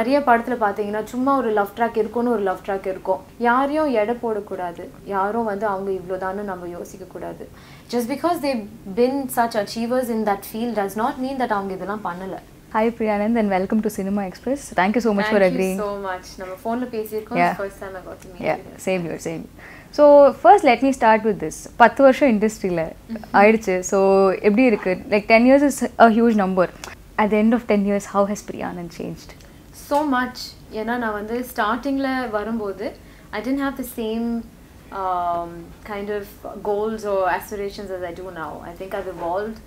நிறைய படத்துல பாத்தீங்கன்னா சும்மா ஒரு லவ் ட்ராக் இருக்கும்னு ஒரு லவ் ட்ராக் இருக்கும். யாரையும் எடை போடக்கூடாது, யாரும் வந்து அவங்க இவ்வளோதான்னு நம்ம யோசிக்க கூடாது. Just because they've been such achievers in that field does not mean that அவங்க இதெல்லாம் பண்ணல. Hi Priya Anand and welcome to Cinema Express. Thank you so much for agreeing. Thank you so much. நம்ம phoneல பேசியிருக்கோம். First time I got to meet you. Same here, same. So first let me start with this. 10 வருஷம் இண்டஸ்ட்ரியில ஆயிடுச்சு. So எப்படி இருக்கு? Like 10 years is a huge number. At the end of 10 years, how has Priya Anand changed? So much. ஏன்னா நான் வந்து ஸ்டார்டிங்ல வரும்போது I didn't have the same kind of goals or aspirations as I do now. I think I've evolved.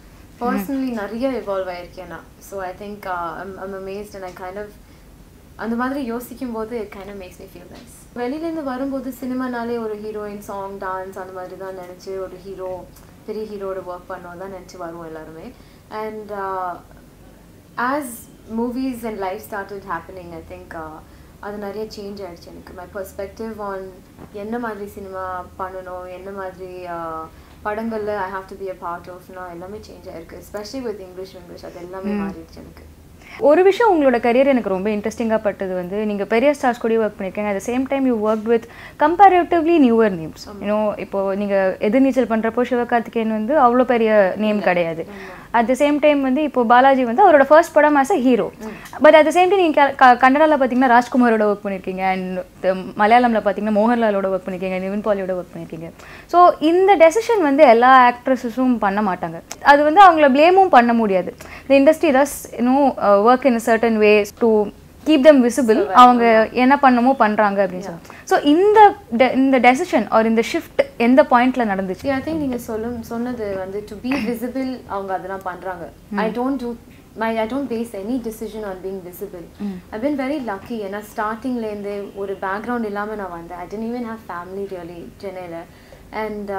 Personally, நிறைய evolve ஆயிருக்கேன் நான். So I think I'm amazed and I kind of அந்த மாதிரி யோசிக்கும் போது it kind of makes me feel nice. வெளியிலேருந்து வரும்போது சினிமானாலே ஒரு heroine song dance அந்த மாதிரி தான் நினச்சி ஒரு ஹீரோ பெரிய ஹீரோட ஒர்க் பண்ணோம் தான் நினச்சி வருவோம் எல்லாருமே. And as movies and life started happening, I think அது நிறைய சேஞ்ச் ஆயிடுச்சு எனக்கு. மை பெர்ஸ்பெக்டிவ் ஆன் என்ன மாதிரி சினிமா பண்ணணும், என்ன மாதிரி படங்கள்ல I have to be a part ஆஃப்னா எல்லாமே சேஞ்ச் ஆயிருக்கு. எஸ்பெஷலி வித் இங்கிலீஷ் அது எல்லாமே மாறிடுச்சு எனக்கு. ஒரு விஷயம் உங்களோட கரியர் எனக்கு ரொம்ப இன்ட்ரெஸ்டிங்காக பட்டது வந்து நீங்கள் பெரிய ஸ்டார்ஸ் கூட ஒர்க் பண்ணியிருக்கீங்க. At the same time you work with comparatively newer names. இன்னும் இப்போது நீங்கள் எதிர்நீச்சல் பண்ணுறப்போ சிவகார்த்திகேயன் வந்து அவ்வளோ பெரிய நேம் கிடையாது. அட் த சேம் டைம் வந்து இப்போ பாலாஜி வந்து அவரோட ஃபர்ஸ்ட் படம் as a hero. But at the same time நீங்கள் கன்னடாவில் பார்த்தீங்கன்னா ராஜ்குமாரோட ஒர்க் பண்ணியிருக்கீங்க அண்ட் மலையாளமில் பார்த்தீங்கன்னா மோகன்லாலோட ஒர்க் பண்ணியிருக்கீங்க, நிவின் பாலியோட ஒர்க் பண்ணியிருக்கீங்க. ஸோ இந்த டெசிஷன் வந்து எல்லா ஆக்ட்ரஸஸும் பண்ண மாட்டாங்க. அது வந்து அவங்கள ப்ளேமும் பண்ண முடியாது. த இண்டஸ்ட்ரி ரஸ் work in a certain way to keep them visible. அவங்க என்ன பண்ணமோ பண்றாங்க அப்படின்னு சொல்லி. ஸோ இந்த டெசிஷன் ஆர் இந்த ஷிஃப்ட் எந்த பாயிண்ட்ல நடந்துச்சு? ஐ திங்க் நீங்க சொன்னது வந்து டு பி விசிபிள் அவங்க அதெல்லாம் பண்றாங்க. I don't base any decision on being visible. I've been very lucky. ஏன்னா ஸ்டார்டிங்ல இருந்து ஒரு பேக்ரவுண்ட் இல்லாம நான் வந்தேன். I didn't even have family really சென்னையில. And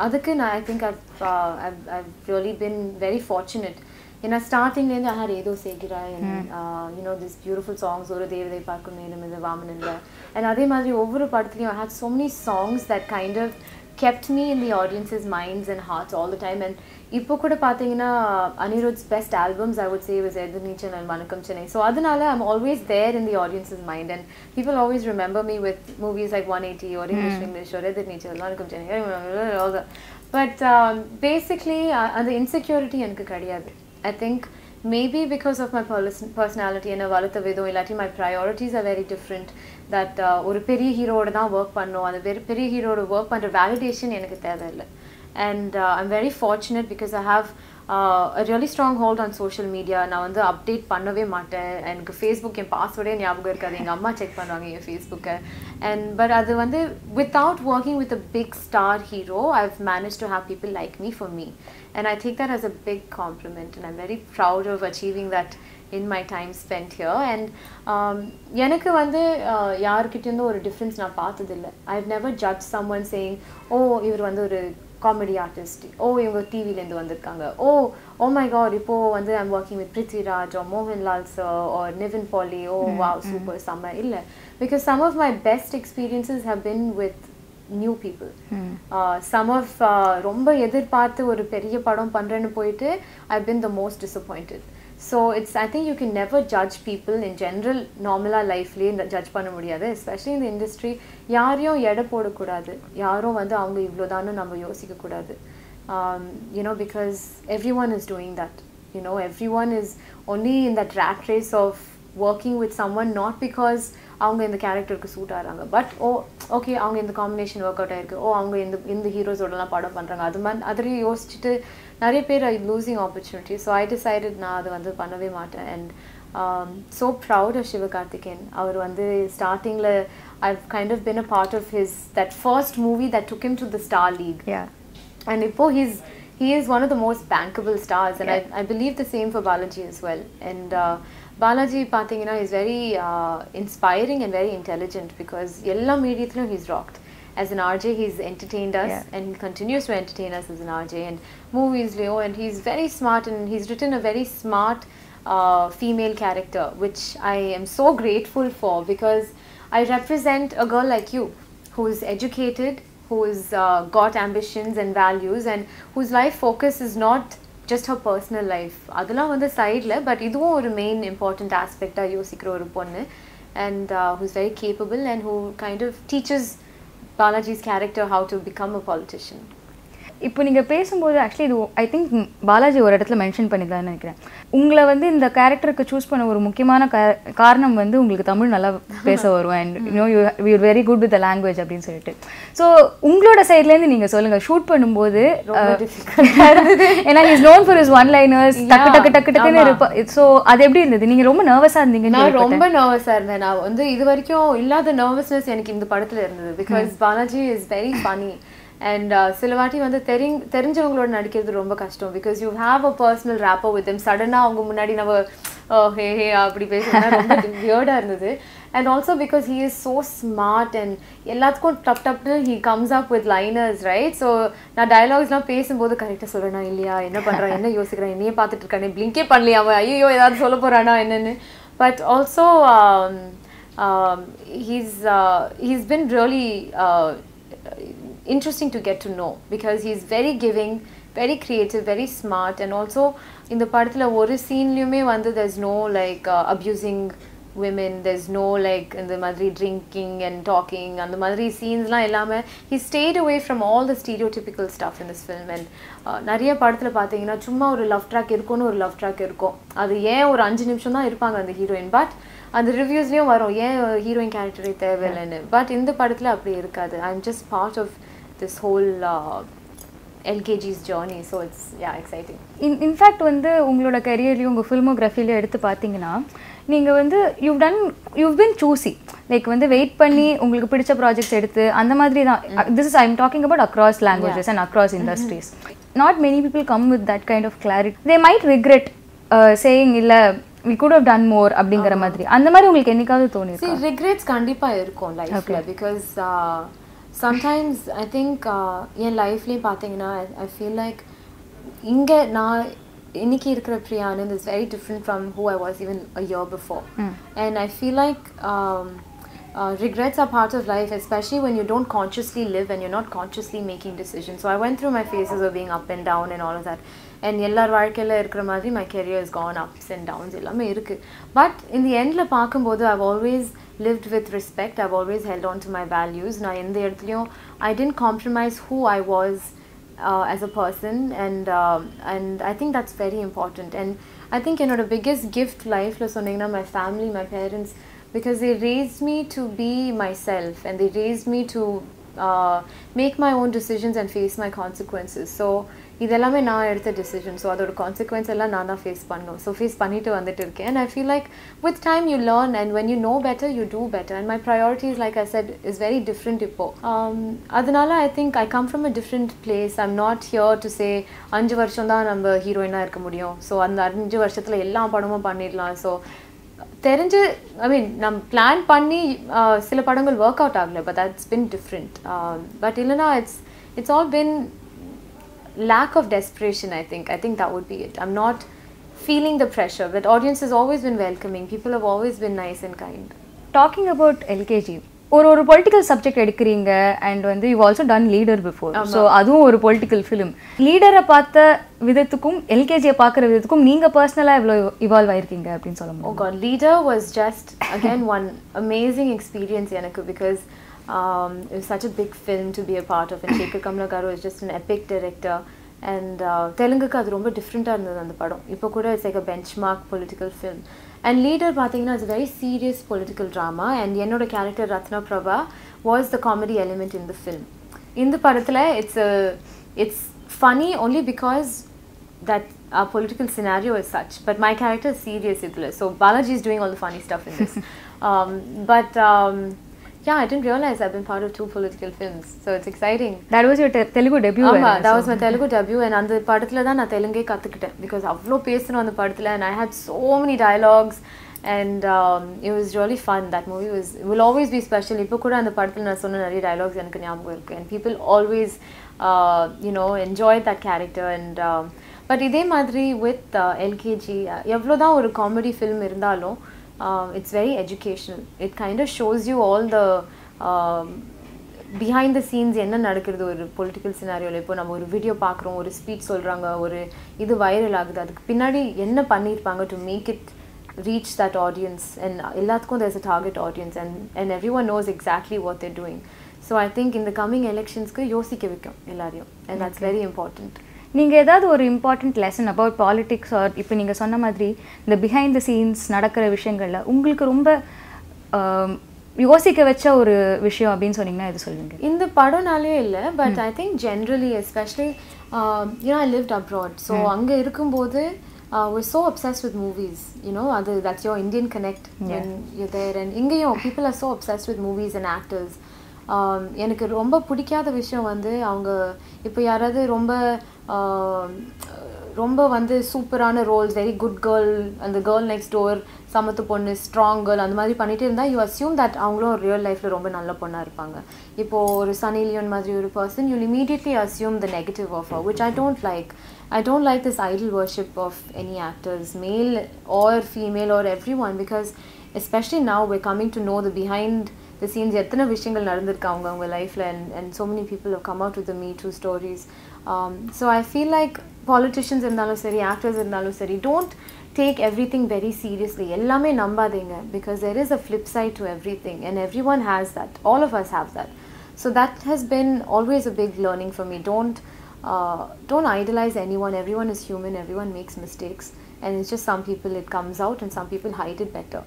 அதுக்கு நான் I think I've really been very fortunate. ஏன்னா ஸ்டார்டிங்லேருந்து I had ஏதோ சேகிராய் and you know these beautiful songs ஒரு தேவதை பார்க்கும் மேலும் இது வாமனன்ல. And அதே மாதிரி ஒவ்வொரு படத்துலையும் I had so many songs that kind of kept me in the audience's minds and hearts all the time. And இப்போ கூட பார்த்தீங்கன்னா Anirudh's best albums I would say was Ethirneechal and வணக்கம் சென்னை. So அதனால I'm always there in the audience's mind and people always remember me with movies like 180 or English or எதிர்நீச்சல் வணக்கம் Chennai all that. But basically அந்த insecurity எனக்கு கிடையாது. I think maybe because of my personality and வளர்த்த விதம் இல்லாட்டி my priorities are very different. That ஒரு பெரிய ஹீரோட தான் ஒர்க் பண்ணோம், அந்த பெரிய ஹீரோட ஒர்க் பண்ணுற வேலிடேஷன் எனக்கு தேவையில்லை. And I'm very fortunate because I have a really strong hold on social media. நான் வந்து அப்டேட் பண்ணவே மாட்டேன். எனக்கு ஃபேஸ்புக் என் பாஸ்வேர்டே ஞாபகம் இருக்காது. எங்கள் அம்மா செக் பண்ணுவாங்க என் ஃபேஸ்புக்கை. But அது வந்து without working with a big star hero, I've managed to have people like me for me. And I take that as a big compliment and I'm very proud of achieving that in my time spent here. And எனக்கு வந்து யாருக்கிட்டேருந்து ஒரு difference நான் பார்த்ததில்லை. I've never judged someone saying, oh இவர் வந்து ஒரு comedy artist, ஓ இவங்க டிவிலேருந்து வந்திருக்காங்க, ஓ மை காட் இப்போது வந்து I'm working with Prithviraj or Mohanlal sir or Naveen Polly, oh wow super summer. இல்லை, because some of my best experiences have been with new people. Some of ரொம்ப எதிர்பார்த்து ஒரு பெரிய படம் பண்ணுறேன்னு போயிட்டு I've been the most disappointed. So I think you can never judge people in general. நார்மலா லைஃப்லயே ஜட்ஜ் பண்ண முடியாது, especially in the industry. யாரையும் எடை போடக்கூடாது, யாரும் வந்து அவங்க இவ்வளோதான்னு நம்ம யோசிக்க கூடாது. You know, because everyone is doing that. You know, everyone is only in that rat race of working with someone not because அவங்க இந்த கேரக்டருக்கு சூட் ஆகிறாங்க, பட் ஓகே அவங்க இந்த காம்பினேஷன் ஒர்க் அவுட் ஆயிருக்கு, அவங்க இந்த ஹீரோஸோடலாம் படம் பண்ணுறாங்க, அது மாதிரி அதிலேயே யோசிச்சுட்டு நிறைய பேர் losing opportunity. So I decided நான் அதை வந்து பண்ணவே மாட்டேன். And so proud of Sivakarthikeyan. அவர் வந்து ஸ்டார்டிங்கில் I've kind of been a part of that first movie that took him to the Star League. Yeah. And இப்போ he is one of the most bankable stars, and I believe the same for Balaji as well. And Balaji pathina is very inspiring and very intelligent because ella mediathilum he's rocked. As an RJ he's entertained us and he continues to entertain us as an RJ and movies Leo, and he's very smart and he's written a very smart female character which I am so grateful for, because I represent a girl like you who is educated, who's got ambitions and values, and whose life focus is not just her personal life அதெல்லாம் வந்து சைடில் but இதுவும் ஒரு main important ஆஸ்பெக்டாக யோசிக்கிற ஒரு பொண்ணு and who's very capable and who kind of teaches Balaji's character how to become a politician. இப்போ நீங்கள் பேசும்போது ஆக்சுவலி இது ஐ திங்க் பாலாஜி ஒரு இடத்துல மென்ஷன் பண்ணிக்கலாம்னு நினைக்கிறேன். உங்களை வந்து இந்த கேரக்டருக்கு சூஸ் பண்ண ஒரு முக்கியமான காரணம் வந்து உங்களுக்கு தமிழ் நல்லா பேச வரும் and you very good with the language அப்படின்னு சொல்லிட்டு. ஸோ உங்களோட சைட்லேருந்து நீங்கள் சொல்லுங்கள், ஷூட் பண்ணும்போது ஏன்னா is known for is one liners டக்கு டக்கு டக்கு டக்குன்னு இருப்பா. ஸோ அது எப்படி இருந்தது? நீங்கள் ரொம்ப நர்வஸாக இருந்தீங்க? நான் ரொம்ப நர்வஸாக இருந்தேன். நான் வந்து இது வரைக்கும் இல்லாத நர்வஸ்னஸ் எனக்கு இந்த படத்தில் இருந்தது. Because Balaji is very funny and சில வாட்டி வந்து தெரிஞ்சவங்களோட நடிக்கிறது ரொம்ப கஷ்டம். Because you have a personal rapper with them. சடனாக அவங்க முன்னாடி நம்ம ஹே ஹே அப்படி பேசுனா ரொம்ப வியர்டாக இருந்தது. And also because he is so smart and எல்லாத்துக்கும் டப்னு he comes up with liners right. So நான் டயலாக்ஸ்லாம் பேசும்போது கரெக்டாக சொல்கிறேன்னா இல்லையா, என்ன பண்ணுறான், என்ன யோசிக்கிறேன், என்னையே பார்த்துட்டு இருக்கானே, பிளிங்கே பண்ணலையா அவன், ஐயோ ஏதாவது சொல்ல போகிறானா என்னன்னு. But also he's been really interesting to get to know because he's very giving, very creative, very smart, and also in the படத்துல ஒரு சீன்லயுமே வந்து there's no like abusing women, there's no like இந்த மாதிரி drinking and talking and the மாதிரி scenesலாம் எல்லாமே he stayed away from all the stereotypical stuff in this film. And நிறைய படத்துல பாத்தீங்கன்னா சும்மா ஒரு லவ் ட்ராக் இருக்கும்னு ஒரு லவ் ட்ராக் இருக்கும், அது ஏன் ஒரு 5 நிமிஷம் தான் இருப்பாங்க அந்த ஹீரோயின், பட் அந்த ரிவ்யூஸ்லயும் வரும் ஏன் ஹீரோயின் கேரக்டரே தேவையில்லைன்னு. பட் இந்த படத்துல அப்படி இருக்காது. I'm just part of this whole LKG's journey, so it's exciting. In fact வந்து உங்களோட கரியர்லயும் உங்க ஃபில்மோகிராஃபிலயும் எடுத்து பாத்தீங்கன்னா நீங்க வந்து you've been choosy, லைக் வந்து வெயிட் பண்ணி உங்களுக்கு பிடிச்ச ப்ராஜெக்ட்ஸ் எடுத்து அந்த மாதிரி தான். This is I'm talking about across languages and across industries. Not many people come with that kind of clarity. They might regret saying இல்ல we could have done more அப்படிங்கற மாதிரி. அந்த மாதிரி உங்களுக்கு என்னைக்காவது தோணிருக்கா? See, regrets கண்டிப்பா இருக்கும் லைஃப்ல. because sometimes I think in life lay pathina I feel like inga na இன்னைக்கு இருக்கிற Priya Anand is very different from who I was even a year before. And I feel like regrets are part of life, especially when you don't consciously live and you're not consciously making decisions. So I went through my phases of being up and down and all of that. And எல்லார் வாழ்க்கையில இருக்கிற மாதிரி my career has gone ups and downs எல்லாமே இருக்கு. But in the endல பார்க்கும்போது I've always lived with respect. I've always held on to my values. நான் எந்த இடத்துலயும் I didn't compromise who I was as a person, and I think that's very important. And I think என்னோட biggest gift lifeல சொன்னீங்கன்னா my family, my parents, because they raised me to be myself and they raised me to make my own decisions and face my consequences. So இதெல்லாமே நான் எடுத்த decision. So அதோட consequence எல்லாம் நான் தான் face பண்ணணும். So face பண்ணிட்டு வந்துட்டு இருக்கேன். And I feel like with time you learn, and when you know better you do better. And my priorities, like I said, is very different இப்போ. அதனால I think I come from a different place. I'm not here to say 5 வருஷம் தான் நம்ம ஹீரோயினாக இருக்க முடியும், so அந்த 5 வருஷத்தில் எல்லா படமும் பண்ணிடலாம். ஸோ தெரிஞ்சு ஐ மீன் நம்ம பிளான் பண்ணி சில படங்கள் ஒர்க் அவுட் ஆகலை, but that's been different. But இல்லைனா it's all been lack of desperation. I think that would be it. I'm not feeling the pressure, but audience has always been welcoming. People have always been nice and kind. Talking about LKG, ஒரு political subject எடுக்கிறீங்க and வந்து you also done leader before. So அதுவும் ஒரு political film. லீடரை பார்த்த விதத்துக்கும் எல்கேஜியை பார்க்குற விதத்துக்கும் நீங்கள் பர்சனலாக எவ்வளோ இவால்வ் ஆயிருக்கீங்க அப்படின்னு சொல்ல முடியும்? Oh God, Leader was just again one amazing experience எனக்கு, because it was such a big film to be a part of, and Shekhar Kamla Garu is just an epic director. And தெலுங்குக்கு அது ரொம்ப டிஃப்ரெண்ட்டாக இருந்தது அந்த படம். இப்போ கூட it's like a benchmark political film. And Leader பார்த்தீங்கன்னா it's a very serious political drama, and என்னோட character Ratna Prabha was the comedy element in the film. இந்த படத்தில் it's funny only because that our political scenario is such, but my character is serious idhula. So Balaji is doing all the funny stuff in this. Yeah, I didn't realize I've been part of 2 political films, so it's exciting. That was your Telugu debut? That was my Telugu debut, and அந்த படத்துல தான் நான் தெலுங்கே கத்துக்கிட்டேன், because அவ்வளோ பேசணும் அந்த படத்துல, and I had so many dialogues, and it was really fun. That movie will always be special. இப்போ கூட அந்த படத்துல நான் சொன்ன நிறைய dialogues எனக்கு ஞாபகம் இருக்கு, and people always enjoyed that character. And but இதே மாதிரி with LKG எவ்வளோதான் ஒரு காமெடி ஃபிலிம் இருந்தாலும் it's very educational. It kind of shows you all the behind the scenes என்ன நடக்குது ஒரு பொலிட்டிக்கல் சினாரியோல இப்போ நம்ம ஒரு வீடியோ பார்க்குறோம் ஒரு ஸ்பீச் சொல்கிறாங்க ஒரு இது வைரல் ஆகுது அதுக்கு பின்னாடி என்ன பண்ணியிருப்பாங்க to make it reach that audience and எல்லாத்துக்கும் there's a target audience and everyone knows exactly what they're doing. So I think in the coming electionsக்கு யோசிக்க வைக்கும் எல்லாரையும் and that's very important. நீங்கள் ஏதாவது ஒரு important lesson about politics or இப்போ நீங்கள் சொன்ன மாதிரி இந்த பிஹைண்ட் த சீன்ஸ் நடக்கிற விஷயங்களில் உங்களுக்கு ரொம்ப யோசிக்க வச்ச ஒரு விஷயம் அப்படின்னு சொன்னீங்கன்னா எது சொல்லுவீங்க? இந்த படம்னாலே இல்லை but I think generally especially I lived abroad so அங்கே இருக்கும்போது we're so obsessed with movies, you know, that's your Indian connect when you're there and ingayum people are so obsessed with movies and actors. எனக்கு ரொம்ப பிடிக்காத விஷயம் வந்து அவங்க இப்போ யாராவது ரொம்ப வந்து சூப்பரான ரோல்ஸ் வெரி குட் கேர்ள் அந்த கேர்ள் நெக்ஸ்ட் டோர் சமத்து பொண்ணு ஸ்ட்ராங் கேர்ள் அந்த மாதிரி பண்ணிட்டு இருந்தால் யூ அஸ்யூம் தட் அவங்களும் ரியல் லைஃப்பில் ரொம்ப நல்ல பொண்ணாக இருப்பாங்க. இப்போது ஒரு சன்னி லியோன் மாதிரி ஒரு person you immediately assume the negative of her which I don't like this idol worship of any actors male or female or everyone because especially now we're coming to know the behind the scenes எத்தனை விஷயங்கள் நடந்திருக்கு அவங்க லைஃப்பில் and so many people have come out with the Me Too stories. So I feel like politicians இருந்தாலும் சரி actors இருந்தாலும் சரி don't take everything very seriously. எல்லாமே நம்பாதீங்க because there is a flip side to everything and everyone has that. All of us have that. So that has been always a big learning for me. Don't idolize anyone. Everyone is human. Everyone makes mistakes and it's just some people it comes out and some people hide it better.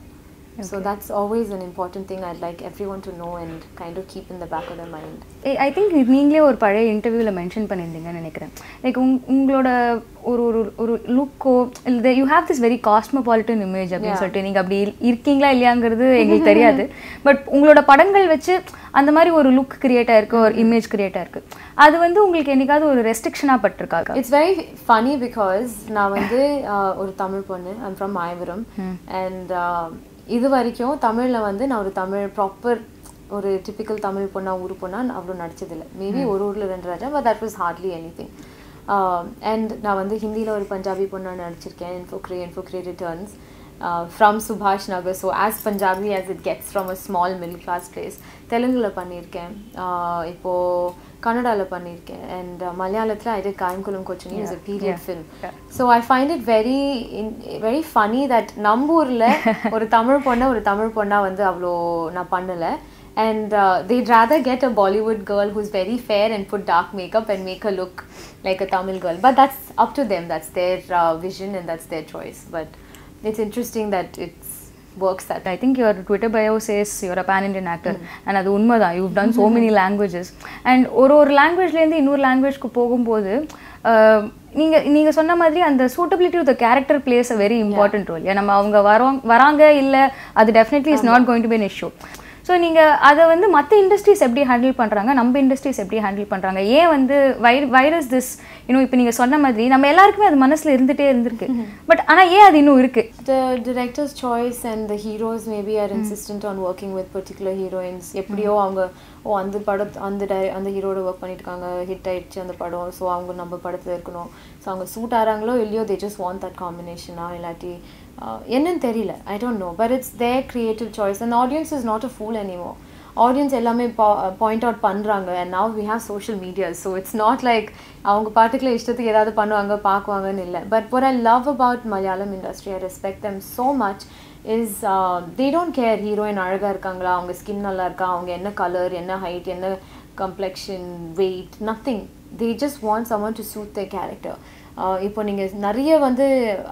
Okay. So that's always an important thing I'd like everyone to know and kind of keep in the back of their mind. I think நீங்களே ஒரு பழைய இன்டர்வியூவில் mention பண்ணியிருந்தீங்கன்னு நினைக்கிறேன். Like உங்களோட ஒரு லுக்கோ இல்லை you have this very cosmopolitan image அப்படின்னு சொல்லிட்டு நீங்கள் அப்படி இருக்கீங்களா இல்லையாங்கிறது எங்களுக்கு தெரியாது பட் உங்களோட படங்கள் வச்சு அந்த மாதிரி ஒரு லுக் கிரியேட் ஆயிருக்கு ஒரு இமேஜ் கிரியேட் ஆயிருக்கு அது வந்து உங்களுக்கு என்னைக்காவது ஒரு ரெஸ்ட்ரிக்ஷனாக பட்டிருக்காங்க? இட்ஸ் வெரி ஃபனி பிகாஸ் நான் வந்து ஒரு தமிழ் பொண்ணு ஐம் ஃப்ரம் மாயபுரம் அண்ட் இது வரைக்கும் தமிழில் வந்து நான் ஒரு தமிழ் ப்ராப்பர் ஒரு டிப்பிக்கல் தமிழ் பொண்ணா ஊர் பொண்ணா அவ்வளோ நடிச்சதில்லை. மேபி ஒரு ஊரில் 2 ராஜா but that was Hartley anything. And நான் வந்து ஹிந்தியில் ஒரு பஞ்சாபி பொண்ணா நடிச்சிருக்கேன் இன்ஃபோக்ரே returns from Subhash Nagar, so as Punjabi as it gets from a small middle class place. Telangula பண்ணிருக்கேன், இப்போ Kannada பண்ணிருக்கேன் and Malayalam I did Kayankulam Kochini, it was a period film. So I find it very funny that நம்பூர்ல ஒரு தமிழ் பொண்ணா வந்து அவ்வளோ நான் பண்ணல and they'd rather get a Bollywood girl who's very fair and put dark makeup and make her look like a Tamil girl, but that's up to them, that's their vision and that's their choice. But it's interesting that it works that. I think your Twitter bio says you're a pan-Indian actor and அது உண்மைதான். You've done so many languages and ஒரு லாங்குவேஜ்லேருந்து இன்னொரு லாங்குவேஜ்க்கு போகும்போது நீங்கள் சொன்ன மாதிரி அந்த suitability of the character plays a very important role. நம்ம அவங்க வராங்க இல்லை அது definitely is not going to be an issue. So நீங்கள் அதை வந்து மற்ற இண்டஸ்ட்ரீஸ் எப்படி ஹேண்டில் பண்ணுறாங்க, நம்ம இண்டஸ்ட்ரீஸ் எப்படி ஹேண்டில் பண்ணுறாங்க, ஏன் வந்து வைரஸ் திஸ் இன்னும் இப்போ நீங்கள் சொன்ன மாதிரி நம்ம எல்லாருக்குமே அது மனசில் இருந்துருக்கு பட் ஆனால் ஏன் அது இன்னும் இருக்குது? The director's choice and the heroes maybe are insistent on working with particular heroines. எப்படியோ அவங்க அந்த ஹீரோட ஒர்க் பண்ணியிருக்காங்க, ஹிட் ஆயிடுச்சு அந்த படம், ஸோ அவங்க நம்ம படத்தில் இருக்கணும், ஸோ அவங்க சூட் ஆகிறாங்களோ இல்லையோ they just want that combination இல்லாட்டி என்னன்னு தெரியல, I don't know, but it's their creative choice and the audience is not a fool anymore. Audience எல்லாமே point out பண்றாங்க and now we have social media, so it's not like அவங்க particular இஷ்டத்துக்கு ஏதாவது பண்ணுவாங்க பார்க்குவாங்கன்னு இல்லை. But what I love about Malayalam industry, I respect them so much, is they don't care heroine அழகா இருக்காங்களா, அவங்க ஸ்கின் நல்லா இருக்கா, அவங்க என்ன கலர், என்ன ஹைட், என்ன complexion, weight, nothing. They just want someone to suit their character. இப்போ நீங்கள் நிறைய வந்து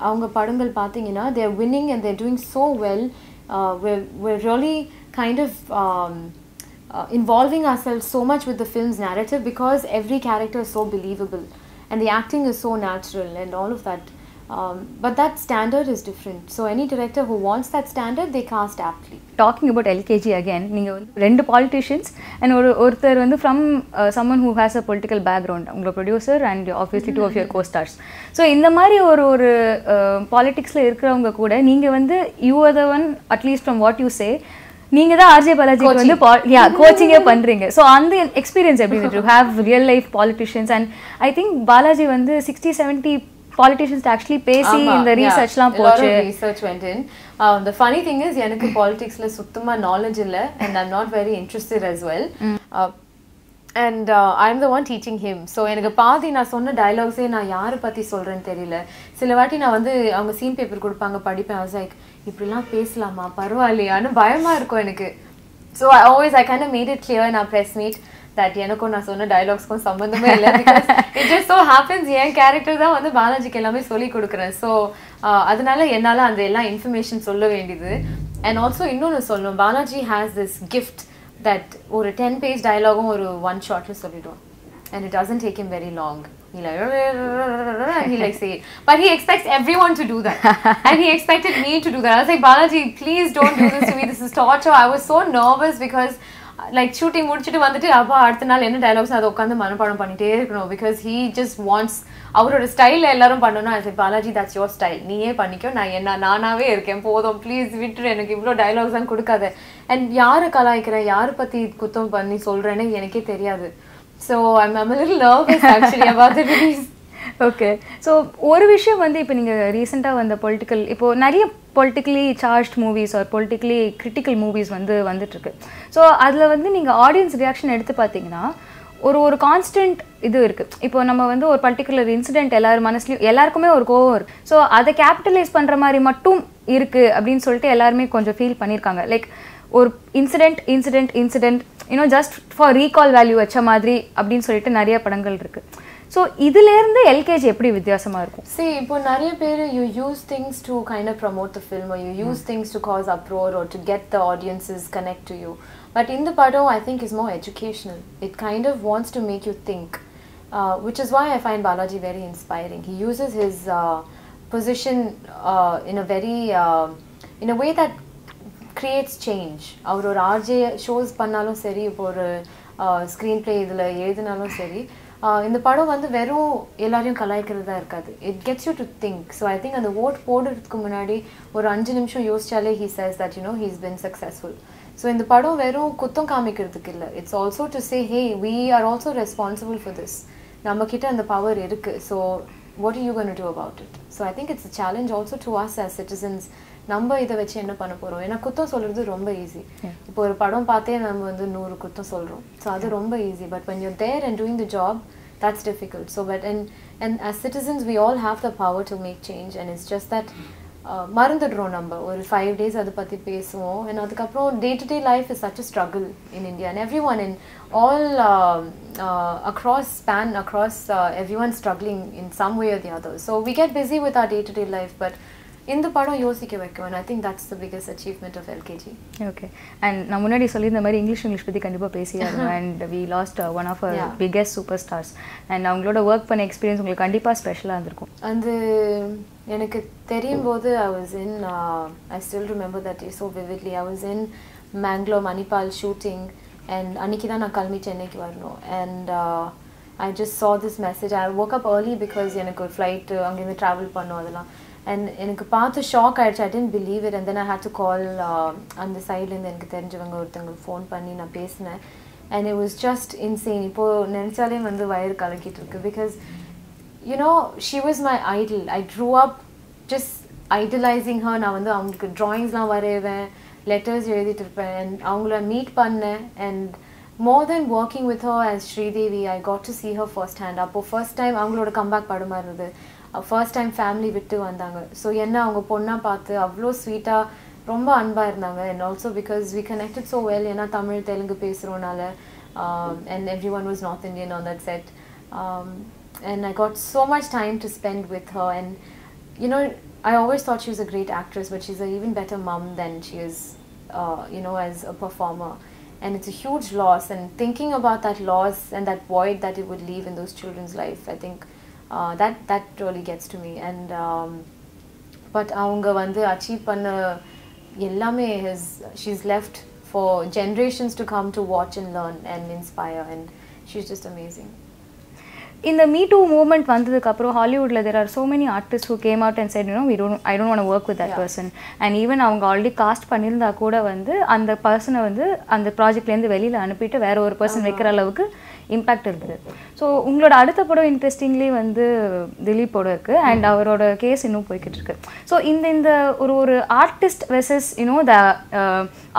அவங்க படங்கள் பார்த்தீங்கன்னா they're winning and they're doing so well. We're really kind of involving ourselves so much with the film's narrative because every character is so believable and the acting is so natural and all of that. But that standard is different. So any director who wants that standard, they cast aptly. Talking about LKG again, நீங்கள் வந்து 2 politicians and ஒருத்தர் வந்து from someone who has a political background, உங்களோட producer and obviously 2 of your co-stars. So இந்த மாதிரி ஒரு politicsல இருக்கிறவங்க கூட நீங்கள் வந்து you are the one, at least from what you say, நீங்க தான் ஆர்ஜே பாலாஜிக்கு வந்து கோச்சிங்கே பண்றீங்க. ஸோ அந்த எக்ஸ்பீரியன்ஸ் எப்படி இருந்துச்சு? You have real life politicians and I think Balaji வந்து 60-70 politicians actually பேசி இந்த ரிசர்ச்லாம் போச்சு. Research went in. The funny thing is எனக்கு politicsல சுத்தமா knowledge இல்லை and I'm not very interested as well. and I'm the one teaching him. So எனக்கு பாதி நான் சொன்ன டயலாக்ஸே நான் யாரை பற்றி சொல்கிறேன்னு தெரியல. சில வாட்டி நான் வந்து அவங்க சீன் பேப்பர் கொடுப்பாங்க படிப்பேன். I was like இப்படிலாம் பேசலாமா பரவாயில்லையான்னு பயமாக இருக்கும் எனக்கு. So I kind of made it clear in our press meet that எனக்கும் நான் சொன்ன டயலாக்ஸ்க்கும் சம்மந்தமே இல்லை. Because it just so happens N character தான் வந்து பாலாஜிக்கு எல்லாமே சொல்லி கொடுக்குறேன். ஸோ அதனால என்னால் அந்த எல்லா இன்ஃபர்மேஷன் சொல்ல வேண்டியது. அண்ட் ஆல்சோ இன்னொன்று சொல்லணும், Balaji has this gift that ஒரு 10 page டயலாகும் ஒரு 1 shotல சொல்லிடுவோம். And it doesn't take him very long. He like say it. But he expects everyone to do that. And he expected me to do that. I was like, Balaji, please don't do this to me. This is torture. I was so nervous because like shooting முடிச்சிட்டு வந்துட்டு அப்பா அடுத்த நாள் என்ன dialogues அதை உட்காந்து மனப்பாடம் பண்ணிட்டே இருக்கணும். Because he just wants அவரோட ஸ்டைலில் எல்லாரும் பண்ணணும். I said, Balaji, that's your style. நீயே பண்ணிக்கோ, நான் நானாவே இருக்கேன், போதும் ப்ளீஸ் விட்டுரு, எனக்கு இவ்வளோ டயலாக்ஸ் தான் கொடுக்காத. அண்ட் யாரை கலாய்க்கிறேன், யாரை பற்றி குத்தம் பண்ணி சொல்கிறேன்னு எனக்கே தெரியாது. So I'm a little nervous actually about the release. Okay. So ஒரு விஷயம் வந்து இப்போ நீங்கள் ரீசெண்டாக வந்த பொலிட்டிக்கல், இப்போது நிறைய politically charge movies or politically critical movies வந்துட்டுருக்கு. ஸோ அதில் வந்து நீங்கள் ஆடியன்ஸ் ரியாக்ஷன் எடுத்து பார்த்தீங்கன்னா ஒரு கான்ஸ்டன்ட் இது இருக்குது. இப்போ நம்ம வந்து ஒரு பர்டிகுலர் இன்சிடென்ட் எல்லாரும் மனசுலையும் எல்லாருக்குமே ஒரு கோவம் இருக்குது. ஸோ அதை கேபிட்டலைஸ் பண்ணுற மாதிரி மட்டும் இருக்குது அப்படின்னு சொல்லிட்டு எல்லாருமே கொஞ்சம் ஃபீல் பண்ணியிருக்காங்க. லைக் ஒரு incident just for recall value வச்ச மாதிரி அப்படின்னு சொல்லிட்டு நிறைய படங்கள் இருக்குது. ஸோ இதுலேருந்து எல்கேஜி எப்படி வித்தியாசமாக இருக்கும்? See, இப்போ நிறைய பேர் you use things to kind of promote the film or you use things to cause uproar or to get the audiences connect to you. But in the pado, I think is more educational. It kind of wants to make you think, which is why I find Balaji very inspiring. He uses his position in a way that creates change. அவர் ஒரு RJ shows பண்ணாலும் சரி, இப்போ ஒரு screen play இதில் எழுதினாலும் சரி, இந்த படம் வந்து வெறும் எல்லாரையும் கலாய்க்கிறதா இருக்காது. It gets you to think. So I think அந்த ஓட் போடுறதுக்கு முன்னாடி ஒரு 5 நிமிஷம் யோசிச்சாலே he says that he's been successful. So இந்த படம் வெறும் குத்தம் காமிக்கிறதுக்கு இல்லை. It's also to say hey, we are also responsible for this. நம்மக்கிட்ட அந்த பவர் இருக்குது. So what are you going to do about it? So I think it's a challenge also to us as citizens. நம்ம இதை வச்சு என்ன பண்ண போகிறோம்? ஏன்னா குத்தம் சொல்கிறது ரொம்ப ஈஸி. இப்போ ஒரு படம் பார்த்தே நம்ம வந்து 100 குத்தம் சொல்கிறோம். ஸோ அது ரொம்ப easy. But when you're there and doing the job, that's difficult. So but and as citizens we all have the power to make change, and it's just that மறந்துடுறோம். நம்ம ஒரு 5 days அதை பற்றி பேசுவோம், and அதுக்கப்புறம் day to day life is such a struggle in India, and everyone in all across everyone struggling in some way or the other. So we get busy with our day to day life, but இந்த படம் யோசிக்க வைக்கும். and I think that's the biggest achievement of LKG. Okay. and நான் முன்னாடி சொல்லியிருந்த மாதிரி English பற்றி கண்டிப்பாக பேசியாகும். and we lost one of our biggest superstars, and அவங்களோட ஒர்க் பண்ண எக்ஸ்பீரியன்ஸ் உங்களுக்கு கண்டிப்பாக ஸ்பெஷலாக இருந்திருக்கும். அந்த எனக்கு தெரியும் போது I still remember that day so vividly. I was in Mangalore, Manipal shooting, and அன்னைக்கு தான் நான் கிளம்பி சென்னைக்கு வரணும். and I just saw this message. I woke up early because எனக்கு ஒரு ஃப்ளைட் அங்கேருந்து ட்ராவல் பண்ணோம் அதெல்லாம். and எனக்கு பார்த்து ஷாக் ஆயிடுச்சு. I didn't believe it, and then I had to call அந்த சைட்லேருந்து எனக்கு தெரிஞ்சவங்க ஒருத்தவங்களுக்கு ஃபோன் பண்ணி நான் பேசினேன். and it was just insane. இப்போது நினச்சாலே வந்து வயிறு கலக்கிட்டு இருக்கு. because she was my idol. I grew up just idolizing her. நான் வந்து அவங்களுக்கு ட்ராயிங்ஸ்லாம் வரைவேன், லெட்டர்ஸ் எழுதிட்டு இருப்பேன், and அவங்கள மீட் பண்ணேன். and more than working with her as Sridevi, I got to see her first hand. அப்போ ஃபர்ஸ்ட் டைம் அவங்களோட கம்பேக் படமாக இருந்தது. ஃபர்ஸ்ட் டைம் ஃபேமிலி விட்டு வந்தாங்க. ஸோ என்ன அவங்க பொண்ணாக பார்த்து அவ்வளோ ஸ்வீட்டாக ரொம்ப அன்பாக இருந்தாங்க. and also because we connected so well, ஏன்னா Tamil Telugu பேசுகிறோனால, and everyone was North Indian on that set, and I got so much time to spend with her. and I always thought she was a great actress, but she's an even better mom than she is as a performer. and it's a huge loss, and thinking about that loss and that void that it would leave in those children's life, I think that really gets to me. and but avanga vandu achieve panna ellame she's left for generations to come to watch and learn and inspire, and she's just amazing. In the Me Too movement வந்ததுக்கு அப்புறம் ஹாலிவுட்ல there are so many artists who came out and said I don't want to work with that person, and even அவங்க already cost பண்ணியிருந்தா கூட வந்து அந்த பர்சனை வந்து அந்த ப்ராஜெக்ட்லேருந்து வெளியில் அனுப்பிட்டு வேற ஒரு பர்சன் வைக்கிற அளவுக்கு இம்பாக்ட் இருந்தது. ஸோ உங்களோட அடுத்த படம் இன்ட்ரெஸ்டிங்லி வந்து திலீப்போட இருக்குது அண்ட் அவரோட கேஸ் இன்னும் போய்கிட்டு இருக்கு. ஸோ இந்த ஒரு ஆர்டிஸ்ட் வெர்சஸ் த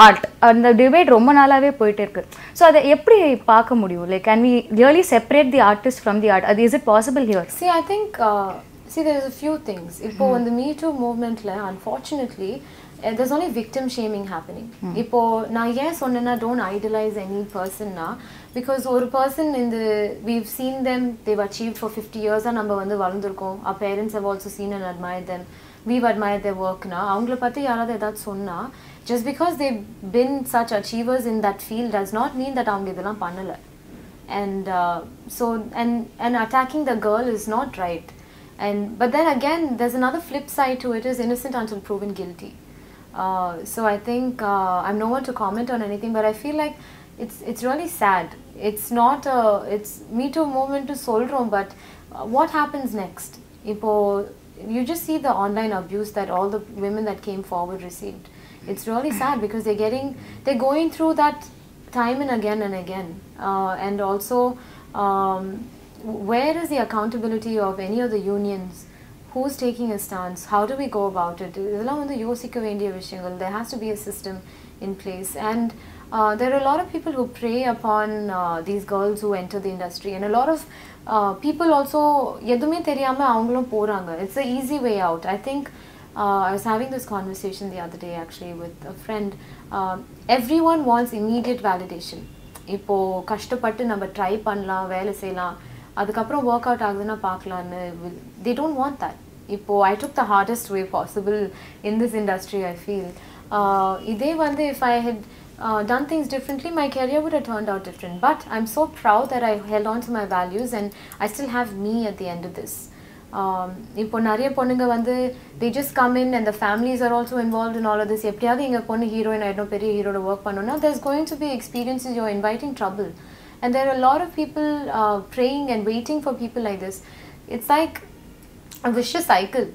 ஆர்ட் அந்த டிபேட் ரொம்ப நாளாகவே போயிட்டு இருக்கு. ஸோ அதை எப்படி பார்க்க முடியும்? Like can we really separate the artist from the art? அது is it possible here? I think there's a few things. Ipo in the Me Too movement la, unfortunately there's only victim shaming happening. Ipo na yes onna don't idolize any person na, because ஒரு person in the we've seen them, they've achieved for 50 years and நம்ம வந்து வளர்ந்திருக்கோம். Our parents have also seen and admired them. We've admired their work na. அவங்கள பத்தி யாராவது ஏதாவது சொன்னா, just because they've been such achievers in that field does not mean that அவங்க இதெல்லாம் பண்ணல. And so and attacking the girl is not right. But then again, there's another flip side to it, is innocent until proven guilty. So I think I'm no one to comment on anything, but I feel like it's really sad. It's not it's Me Too movement to solrom, but what happens next? You just see the online abuse that all the women that came forward received. It's really sad because they're going through that time and again, and also where is the accountability of any of the unions? Who's taking a stance? How do we go about it? Idella vandu yosikka vendiya vishayangal. There has to be a system in place, and there are a lot of people who prey upon these girls who enter the industry, and a lot of people also edume theriyama avangalum poranga. It's the easy way out. I think I was having this conversation the other day actually with a friend. Everyone wants immediate validation. இப்போ கஷ்டப்பட்டு நம்ம try பண்ணலாம், வேலை செய்யலாம், அதுக்கப்புறம் work out ஆகுதுன்னா பார்க்கலான்னு. they don't want that. இப்போ I took the hardest way possible in this industry, I feel. இதே வந்து if I had done things differently, my career would have turned out different. But I'm so proud that I held on to my values and I still have me at the end of this. இப்போ நிறைய பொண்ணுங்க வந்து they just come in and the families are also involved in all of this. எப்படியாவது எங்க பொண்ணு heroine ஆயிடும், பெரிய ஹீரோட ஒர்க் பண்ணணும்னா there's going to be experiences, you're inviting trouble. And there are a lot of people praying and waiting for people like this. It's like a vicious cycle.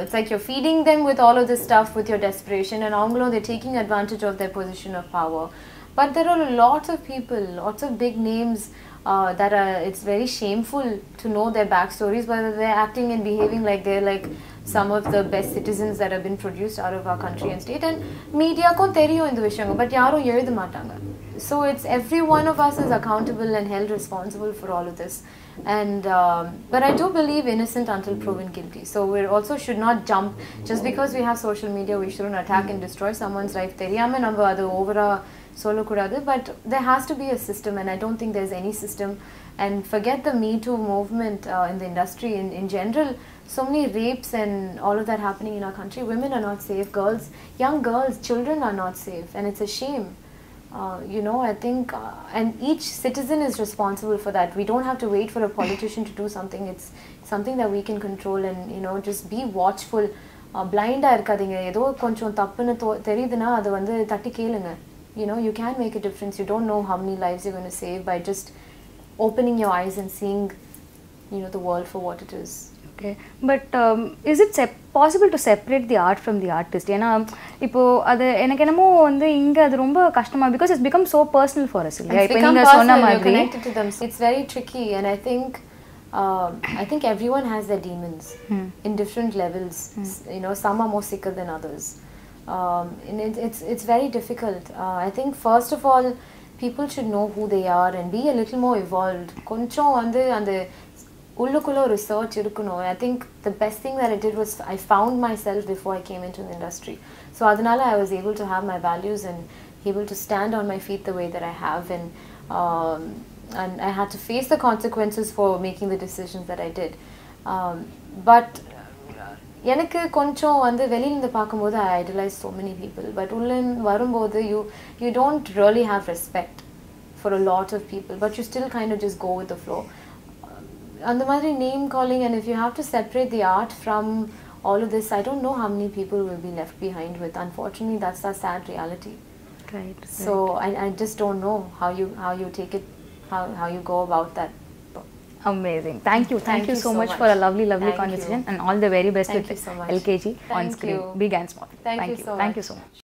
It's like you're feeding them with all of this stuff with your desperation, and avangalo they're taking advantage of their position of power. But there are lots of people, lots of big names that are, it's very shameful to know their backstories, but they're acting and behaving like they're like some of the best citizens that have been produced out of our country and state. And media kon theriyum indha vishayam, but yarum eludha matanga. So it's every one of us is accountable and held responsible for all of this. And but I do believe innocent until proven guilty. So we also should not jump just because we have social media. We shouldn't attack and destroy someone's life. Theriyama namba adu overa solakudadu, but there has to be a system, and I don't think there's any system. And forget the Me Too movement in the industry in general. So many rapes and all of that happening in our country. Women are not safe. Girls, young girls, children are not safe, and it's a shame. I think and each citizen is responsible for that. We don't have to wait for a politician to do something. It's something that we can control, and just be watchful. Blind ah irukadinga, edho koncham tappunu theriyuduna adu vandu thatti kelunga. You can make a difference. You don't know how many lives you're going to save by just opening your eyes and seeing the world for what it is. Okay, but is it possible to separate the art from the artist? ஏன்னா இப்போ அது எனக்கு என்னமோ வந்து இங்க அது ரொம்ப கஷ்டமா, because it's become so personal for us. இப்போ நீங்க சொன்ன மாதிரி connected to them. It's very tricky, and I think everyone has their demons in different levels. Some are more sicker than others. And it's very difficult. I think first of all, people should know who they are and be a little more evolved. கொஞ்சம் வந்து அந்த உள்ளுக்குள்ள research இருக்கணும். I think the best thing that I did was I found myself before I came into the industry. So adnala I was able to have my values and able to stand on my feet the way that I have, and I had to face the consequences for making the decisions that I did. But எனக்கு கொஞ்சம் வந்து வெளியில இருந்து பாக்கும்போது I idolize so many people, but உள்ள வரும்போது you don't really have respect for a lot of people, but you still kind of just go with the flow. And the மாதிரி name calling, and if you have to separate the art from all of this, I don't know how many people will be left behind with. Unfortunately, that's the sad reality. Right. So I just don't know how you take it, how you go about that. Amazing. Thank you so much for a lovely conversation, and all the very best with LKG on screen, big and small. Thank you so much.